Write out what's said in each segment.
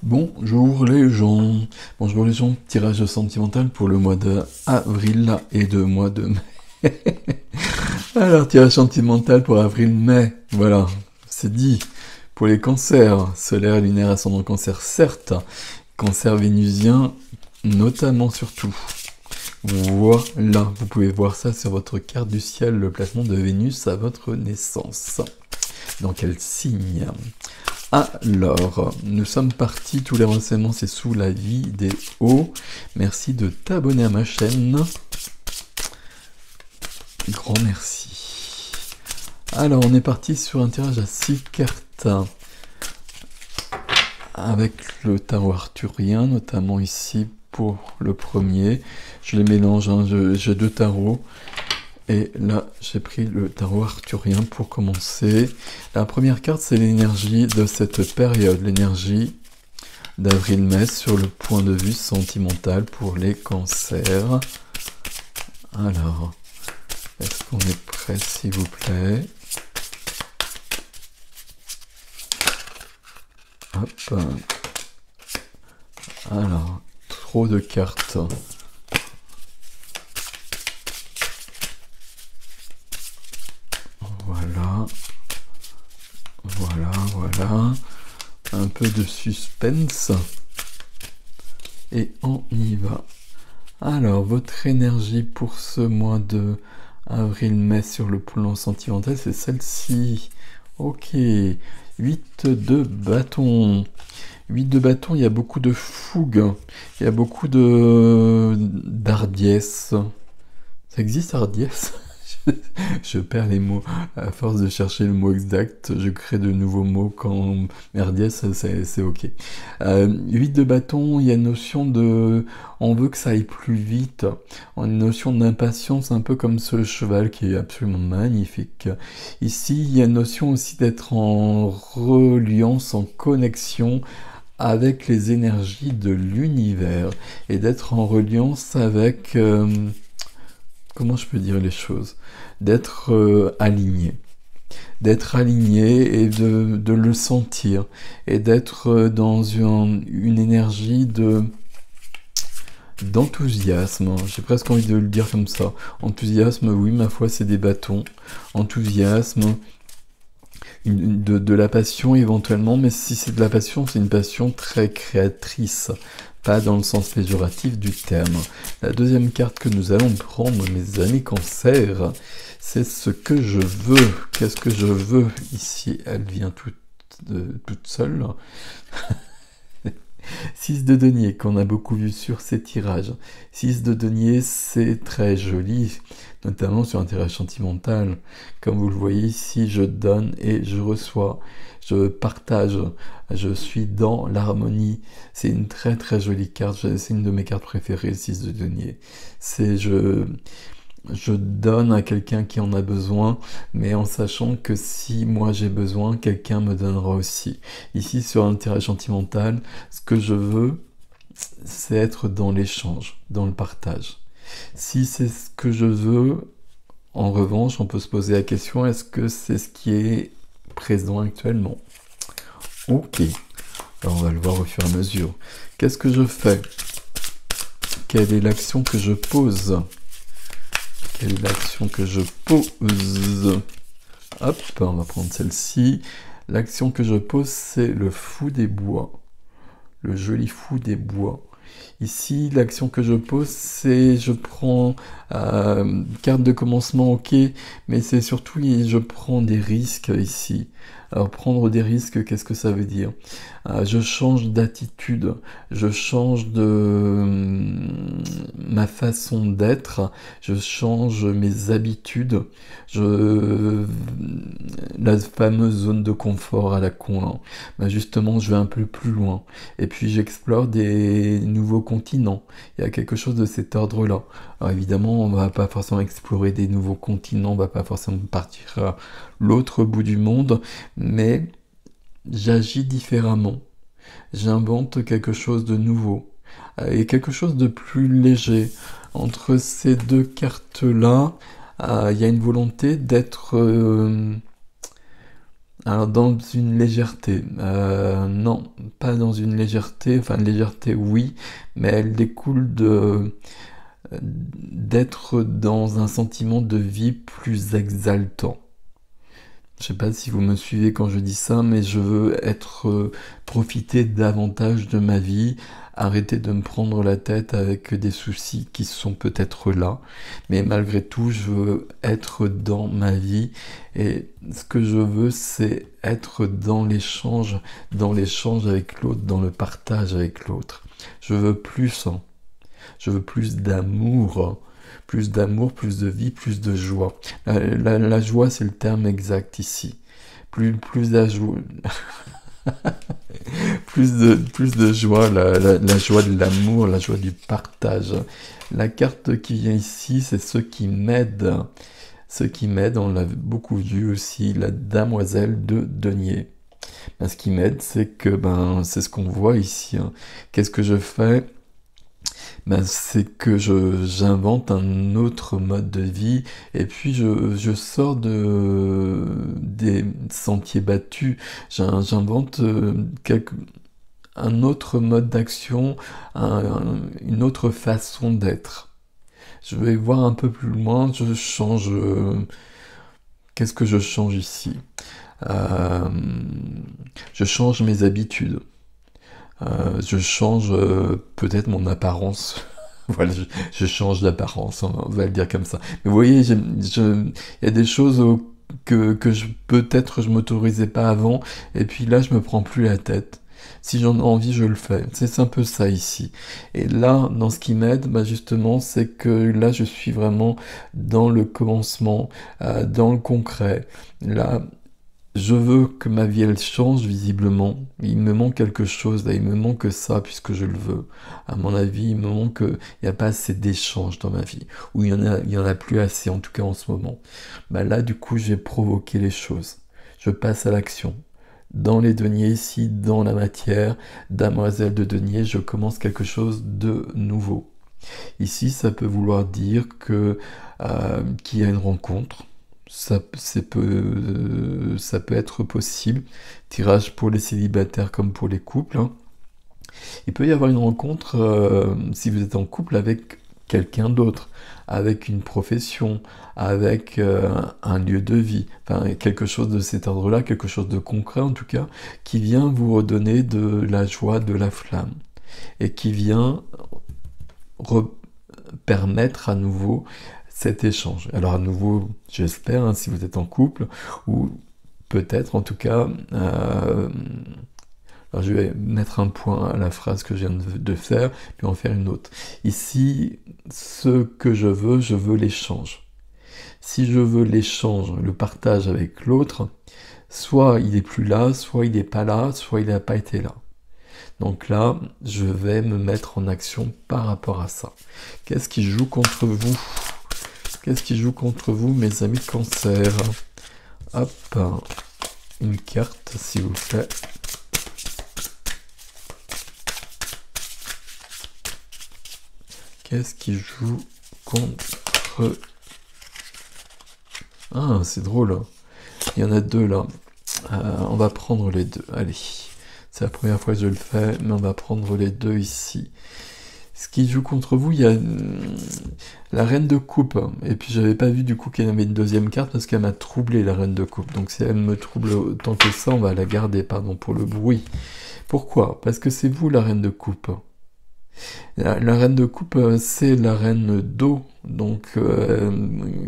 Bonjour les gens, bonjour les gens, tirage sentimental pour le mois de avril et le mois de mai. Alors, tirage sentimental pour avril-mai, voilà, c'est dit. Pour les cancers, solaire, lunaire, ascendant cancer, certes, cancer vénusien, notamment surtout. Voilà, vous pouvez voir ça sur votre carte du ciel, le placement de Vénus à votre naissance. Dans quel signe ? Alors, nous sommes partis, tous les renseignements c'est sous la vidéo. Merci de t'abonner à ma chaîne. Grand merci. Alors, on est parti sur un tirage à 6 cartes. Avec le tarot arthurien, notamment ici pour le premier. Je les mélange, hein, j'ai deux tarots. Et là, j'ai pris le tarot arthurien pour commencer. La première carte, c'est l'énergie de cette période, l'énergie d'avril-mai sur le point de vue sentimental pour les cancers. Alors, est-ce qu'on est prêt, s'il vous plaît? Hop. Alors, trop de cartes. Voilà, un peu de suspense, et on y va. Alors, votre énergie pour ce mois de avril-mai sur le plan sentimental, c'est celle-ci. Ok, 8 de bâton. 8 de bâton, il y a beaucoup de fougue, il y a beaucoup d'hardiesse. Ça existe, hardiesse? Je perds les mots. À force de chercher le mot exact, je crée de nouveaux mots quand merdiès, c'est ok. 8 de bâton, il y a une notion de... On veut que ça aille plus vite. Une notion d'impatience, un peu comme ce cheval qui est absolument magnifique. Ici, il y a une notion aussi d'être en reliance, en connexion avec les énergies de l'univers. Et d'être en reliance avec... comment je peux dire les choses? D'être aligné et de le sentir, et d'être dans une énergie d'enthousiasme. J'ai presque envie de le dire comme ça. Enthousiasme, oui, ma foi, c'est des bâtons. Enthousiasme, de la passion éventuellement, mais si c'est de la passion, c'est une passion très créatrice. Pas dans le sens péjoratif du terme. La deuxième carte que nous allons prendre, mes amis cancer, c'est ce que je veux. Qu'est-ce que je veux? Ici, elle vient toute seule. 6 de denier, qu'on a beaucoup vu sur ces tirages. 6 de denier, c'est très joli, notamment sur un tirage sentimental. Comme vous le voyez ici, je donne et je reçois. Je partage, je suis dans l'harmonie. C'est une très très jolie carte, c'est une de mes cartes préférées, 6 de denier. C'est je donne à quelqu'un qui en a besoin, mais en sachant que si moi j'ai besoin, quelqu'un me donnera aussi. Ici, sur un tirage sentimental, ce que je veux, c'est être dans l'échange, dans le partage. Si c'est ce que je veux, en revanche, on peut se poser la question, est-ce que c'est ce qui est présent actuellement? Ok, alors on va le voir au fur et à mesure. Qu'est-ce que je fais? Quelle est l'action que je pose? Quelle est l'action que je pose? Hop, on va prendre celle-ci. L'action que je pose, c'est le fou des bois. Le joli fou des bois. Ici, l'action que je pose, c'est je prends carte de commencement, ok, mais c'est surtout je prends des risques ici. Alors prendre des risques, qu'est-ce que ça veut dire? Je change d'attitude, je change de ma façon d'être, je change mes habitudes, la fameuse zone de confort à la con, hein. Ben justement, je vais un peu plus loin. Et puis j'explore des nouveaux continents. Il y a quelque chose de cet ordre-là. Alors évidemment, on va pas forcément explorer des nouveaux continents, on va pas forcément partir à l'autre bout du monde, mais j'agis différemment. J'invente quelque chose de nouveau et quelque chose de plus léger. Entre ces deux cartes-là, il y a une volonté d'être Alors dans une légèreté, non, pas dans une légèreté, enfin légèreté oui, mais elle découle d'être dans un sentiment de vie plus exaltant. Je sais pas si vous me suivez quand je dis ça, mais je veux profiter davantage de ma vie, arrêter de me prendre la tête avec des soucis qui sont peut-être là, mais malgré tout, je veux être dans ma vie, et ce que je veux, c'est être dans l'échange avec l'autre, dans le partage avec l'autre. Je veux plus, hein. Je veux plus d'amour, plus de vie, plus de joie. La joie, c'est le terme exact ici. Plus la joie, plus de joie, la joie de l'amour, la joie du partage. La carte qui vient ici, c'est ceux qui m'aident. Ceux qui m'aident, on l'a beaucoup vu aussi, la demoiselle de denier. Ben, ce qui m'aide, c'est que c'est ce qu'on voit ici, hein. Qu'est-ce que je fais? Ben, c'est que j'invente un autre mode de vie, et puis je sors des sentiers battus. J'invente un autre mode d'action, une autre façon d'être. Je vais voir un peu plus loin, je change. Qu'est-ce que je change ici? Euh, je change mes habitudes. Je change peut-être mon apparence. Voilà, je change d'apparence, on va le dire comme ça. Mais vous voyez, il y a des choses que peut-être je m'autorisais pas avant, et puis là, je me prends plus la tête. Si j'en ai envie, je le fais. C'est un peu ça ici. Et là, dans ce qui m'aide, justement, c'est que là, je suis vraiment dans le commencement, dans le concret. Là, je veux que ma vie, elle change visiblement. Il me manque quelque chose, là. Il me manque ça, puisque je le veux. À mon avis, il me manque, il n'y a pas assez d'échanges dans ma vie. Ou il y en a plus assez, en tout cas en ce moment. Là, du coup, j'ai provoqué les choses. Je passe à l'action. Dans les deniers ici, dans la matière, demoiselle de denier, je commence quelque chose de nouveau. Ici, ça peut vouloir dire qu'il y a une rencontre. Ça peut être possible. Tirage pour les célibataires comme pour les couples, hein. Il peut y avoir une rencontre si vous êtes en couple avec quelqu'un d'autre, avec une profession, avec un lieu de vie, enfin quelque chose de cet ordre-là, quelque chose de concret en tout cas, qui vient vous redonner de la joie, de la flamme, et qui vient permettre à nouveau cet échange. Alors à nouveau, j'espère, hein, si vous êtes en couple, ou peut-être en tout cas, alors je vais mettre un point à la phrase que je viens de faire, puis en faire une autre. Ici, ce que je veux l'échange. Si je veux l'échange, le partage avec l'autre, soit il est plus là, soit il n'est pas là, soit il n'a pas été là. Donc là, je vais me mettre en action par rapport à ça. Qu'est-ce qui joue contre vous? Qu'est-ce qui joue contre vous, mes amis Cancer? Hop, une carte, s'il vous plaît. Qu'est-ce qui joue contre... Ah, c'est drôle. Il y en a deux là. On va prendre les deux. Allez. C'est la première fois que je le fais, mais on va prendre les deux ici. Ce qui joue contre vous, il y a la reine de coupe. Et puis j'avais pas vu du coup qu'elle avait une deuxième carte parce qu'elle m'a troublé, la reine de coupe. Donc si elle me trouble autant que ça, on va la garder, pardon, pour le bruit. Pourquoi? Parce que c'est vous la reine de coupe. La reine de coupe, c'est la reine d'eau. Donc,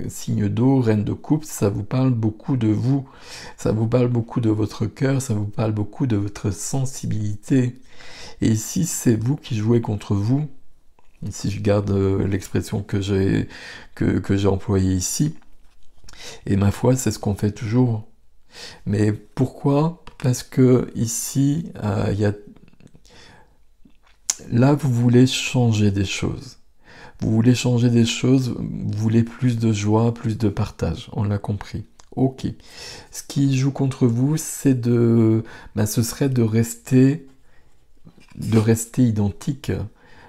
signe d'eau, reine de coupe, ça vous parle beaucoup de vous. Ça vous parle beaucoup de votre cœur, ça vous parle beaucoup de votre sensibilité. Et ici, c'est vous qui jouez contre vous. Si je garde l'expression que j'ai employée ici. Et ma foi, c'est ce qu'on fait toujours. Mais pourquoi? Parce que ici, il y a... Là, vous voulez changer des choses. Vous voulez changer des choses, vous voulez plus de joie, plus de partage. On l'a compris. Ok. Ce qui joue contre vous, c'est ce serait de rester identique,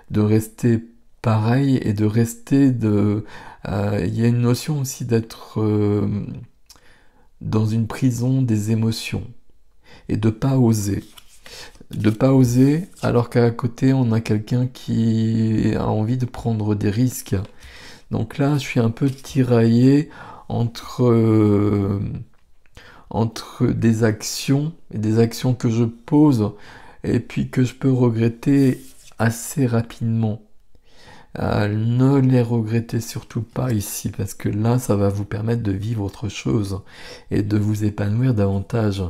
de rester pareil et de rester il y a une notion aussi d'être dans une prison des émotions et de pas oser. De pas oser alors qu'à côté on a quelqu'un qui a envie de prendre des risques. Donc là je suis un peu tiraillé entre des actions et des actions que je pose et puis que je peux regretter assez rapidement. Ne les regrettez surtout pas ici parce que là ça va vous permettre de vivre autre chose et de vous épanouir davantage.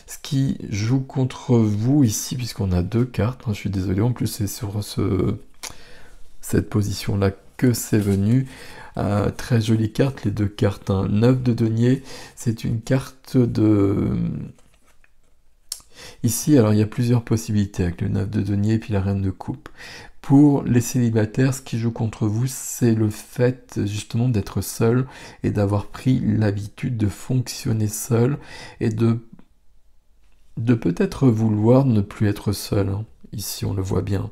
Ce qui joue contre vous ici, puisqu'on a deux cartes, je suis désolé, en plus c'est sur cette position-là que c'est venu. Très jolie carte, les deux cartes. 9 de denier, c'est une carte de... Ici, alors il y a plusieurs possibilités avec le 9 de denier et puis la reine de coupe. Pour les célibataires, ce qui joue contre vous, c'est le fait justement d'être seul et d'avoir pris l'habitude de fonctionner seul et de peut-être vouloir ne plus être seul. Ici, on le voit bien.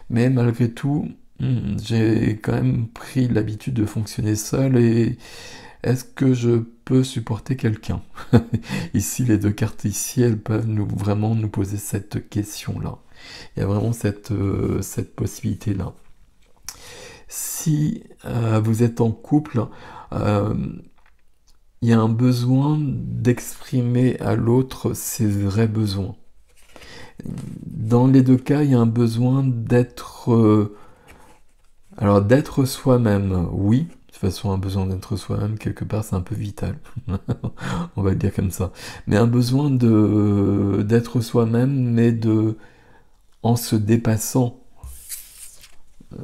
Mais malgré tout, j'ai quand même pris l'habitude de fonctionner seul et est-ce que je peux supporter quelqu'un? Ici, les deux cartes ici, elles peuvent vraiment nous poser cette question-là. Il y a vraiment cette possibilité-là. Si vous êtes en couple, il y a un besoin d'exprimer à l'autre ses vrais besoins. Dans les deux cas, il y a un besoin d'être... alors d'être soi-même, oui. De toute façon, un besoin d'être soi-même, quelque part, c'est un peu vital. On va le dire comme ça. Mais un besoin d'être soi-même, mais en se dépassant.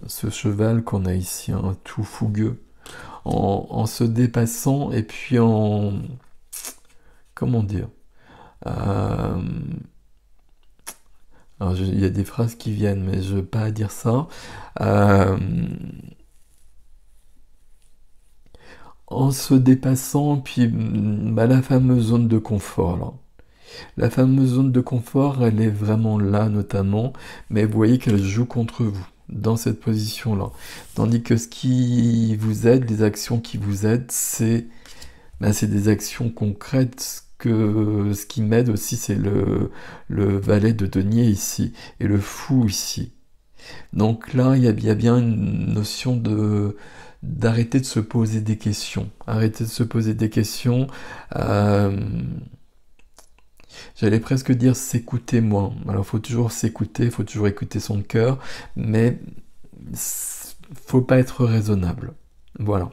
Ce cheval qu'on a ici, tout fougueux. En se dépassant et puis en... Comment dire alors, il y a des phrases qui viennent, mais je ne veux pas dire ça. En se dépassant, puis la fameuse zone de confort, là. La fameuse zone de confort, elle est vraiment là, notamment, mais vous voyez qu'elle joue contre vous, dans cette position-là. Tandis que ce qui vous aide, les actions qui vous aident, c'est des actions concrètes. Ce qui m'aide aussi, c'est le valet de denier ici, et le fou ici. Donc là, il y a bien une notion d'arrêter de se poser des questions. Arrêter de se poser des questions. J'allais presque dire s'écouter moins. Alors, il faut toujours s'écouter, il faut toujours écouter son cœur, mais faut pas être raisonnable. Voilà.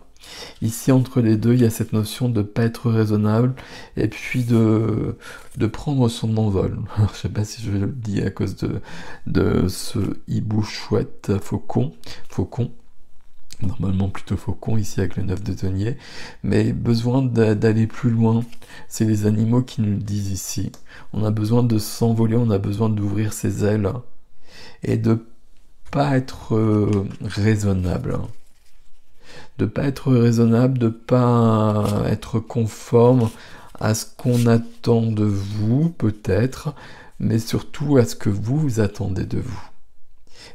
Ici, entre les deux, il y a cette notion de pas être raisonnable et puis de prendre son envol. Alors, je sais pas si je le dis à cause de ce hibou chouette faucon. Normalement plutôt faucon ici avec le 9 de denier, mais besoin d'aller plus loin. C'est les animaux qui nous le disent ici. On a besoin de s'envoler, on a besoin d'ouvrir ses ailes et de pas être raisonnable. De pas être raisonnable, de pas être conforme à ce qu'on attend de vous, peut-être, mais surtout à ce que vous attendez de vous.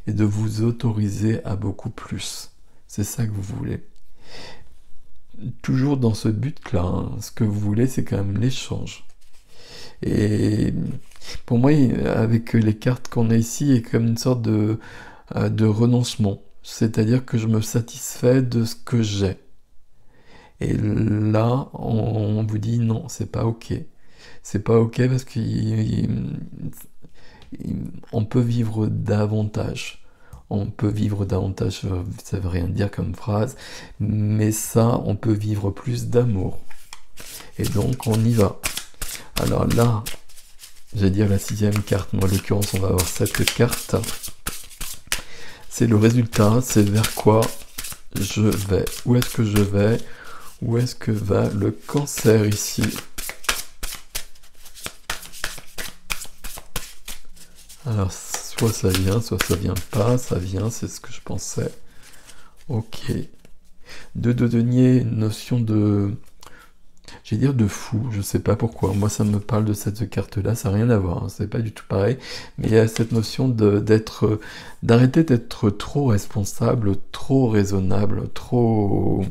Et de vous autoriser à beaucoup plus. C'est ça que vous voulez. Toujours dans ce but-là, ce que vous voulez, c'est quand même l'échange. Et pour moi, avec les cartes qu'on a ici, il y a comme une sorte de renoncement. C'est-à-dire que je me satisfais de ce que j'ai. Et là, on vous dit non, c'est pas ok. C'est pas ok parce qu'on peut vivre davantage. On peut vivre davantage, ça veut rien dire comme phrase, mais ça, on peut vivre plus d'amour. Et donc, on y va. Alors là, je vais dire la 6e carte, moi en l'occurrence, on va avoir cette carte. C'est le résultat, c'est vers quoi je vais. Où est-ce que je vais? Où est-ce que va le cancer ici? Alors, soit ça vient, soit ça vient pas. Ça vient, c'est ce que je pensais. Ok. 2 de denier, notion de... Je vais dire de fou, je sais pas pourquoi. Moi, ça me parle de cette carte-là, ça n'a rien à voir. C'est pas du tout pareil. Mais il y a cette notion d'arrêter d'être trop responsable, trop raisonnable, trop...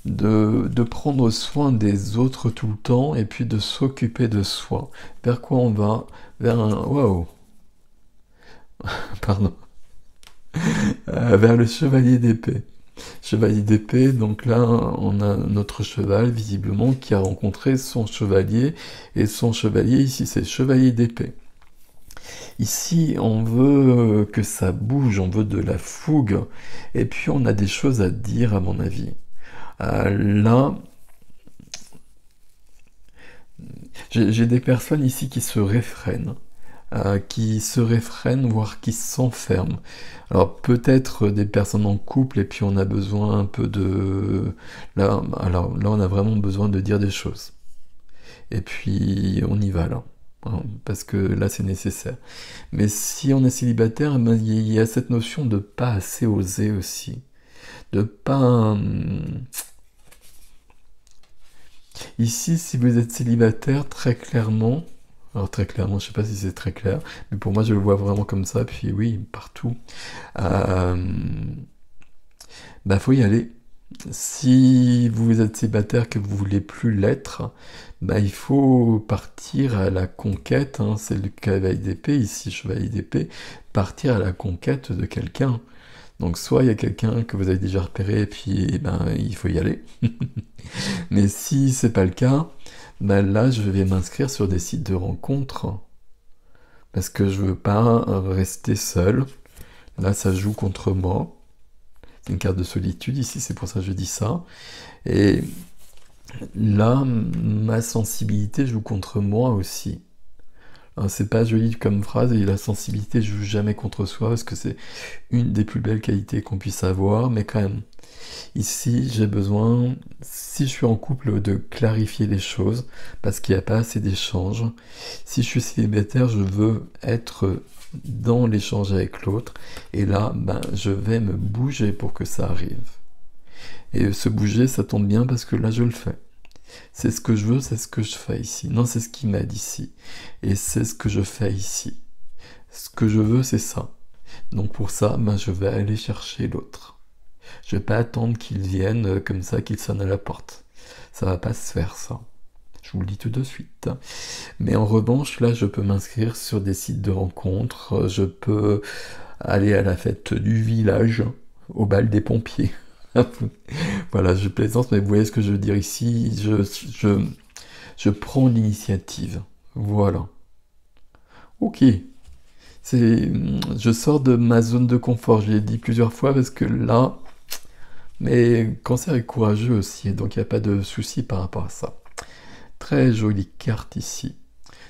de prendre soin des autres tout le temps et puis de s'occuper de soi. Vers quoi on va? Vers un... Wow! Pardon. Vers le chevalier d'épée. Chevalier d'épée, donc là, on a notre cheval, visiblement, qui a rencontré son chevalier, et son chevalier, ici, c'est chevalier d'épée. Ici, on veut que ça bouge, on veut de la fougue, et puis on a des choses à dire, à mon avis. Là, j'ai des personnes ici qui se réfrènent, voire qui s'enferment. Alors peut-être des personnes en couple, et puis on a besoin un peu de... Là, alors, là, on a vraiment besoin de dire des choses. Et puis on y va là. Hein, parce que là c'est nécessaire. Mais si on est célibataire, eh ben, il y a cette notion de pas assez oser aussi. De pas... Ici, si vous êtes célibataire, très clairement, alors très clairement, je sais pas si c'est très clair, mais pour moi je le vois vraiment comme ça, puis oui, partout, euh, bah faut y aller. Si vous êtes célibataire que vous voulez plus l'être, bah il faut partir à la conquête, hein, c'est le cavalier d'épée, ici chevalier d'épée, partir à la conquête de quelqu'un. Donc soit il y a quelqu'un que vous avez déjà repéré et puis eh ben il faut y aller. Mais si c'est pas le cas, ben là je vais m'inscrire sur des sites de rencontres parce que je veux pas rester seul. Là ça joue contre moi. C'est une carte de solitude ici, c'est pour ça que je dis ça. Et là ma sensibilité joue contre moi aussi. Hein, c'est pas joli comme phrase et la sensibilité joue jamais contre soi parce que c'est une des plus belles qualités qu'on puisse avoir, mais quand même. Ici, j'ai besoin, si je suis en couple, de clarifier les choses, parce qu'il n'y a pas assez d'échanges. Si je suis célibataire, je veux être dans l'échange avec l'autre, et là, ben, je vais me bouger pour que ça arrive. Et se bouger, ça tombe bien parce que là, je le fais. C'est ce que je veux, c'est ce que je fais ici. Non, c'est ce qu'il m'a dit ici. Et c'est ce que je fais ici. Ce que je veux, c'est ça. Donc pour ça, ben, je vais aller chercher l'autre. Je vais pas attendre qu'il vienne comme ça, qu'il sonne à la porte. Ça va pas se faire, ça. Je vous le dis tout de suite. Mais en revanche, là, je peux m'inscrire sur des sites de rencontres. Je peux aller à la fête du village, au bal des pompiers. Voilà, je plaisante, mais vous voyez ce que je veux dire ici. Je prends l'initiative. Voilà. Ok. Je sors de ma zone de confort, je l'ai dit plusieurs fois, parce que là, mais cancer est courageux aussi, donc il n'y a pas de souci par rapport à ça. Très jolie carte ici.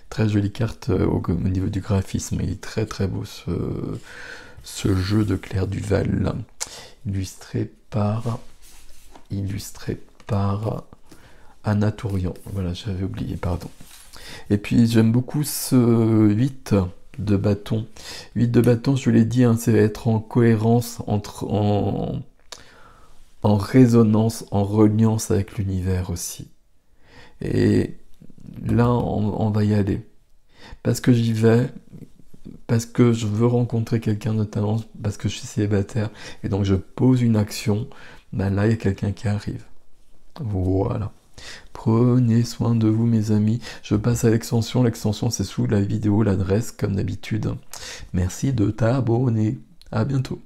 Très jolie carte au niveau du graphisme. Il est très très beau ce jeu de Claire Duval. Illustré par Anna Tourian. Voilà, j'avais oublié, pardon. Et puis j'aime beaucoup ce 8 de bâton. 8 de bâton, je l'ai dit, hein, c'est être en cohérence, en résonance, en reliance avec l'univers aussi. Et là, on va y aller. Parce que j'y vais, parce que je veux rencontrer quelqu'un notamment, parce que je suis célibataire, et donc je pose une action, ben là, il y a quelqu'un qui arrive. Voilà. Prenez soin de vous, mes amis. Je passe à l'extension. L'extension, c'est sous la vidéo, l'adresse, comme d'habitude. Merci de t'abonner. À bientôt.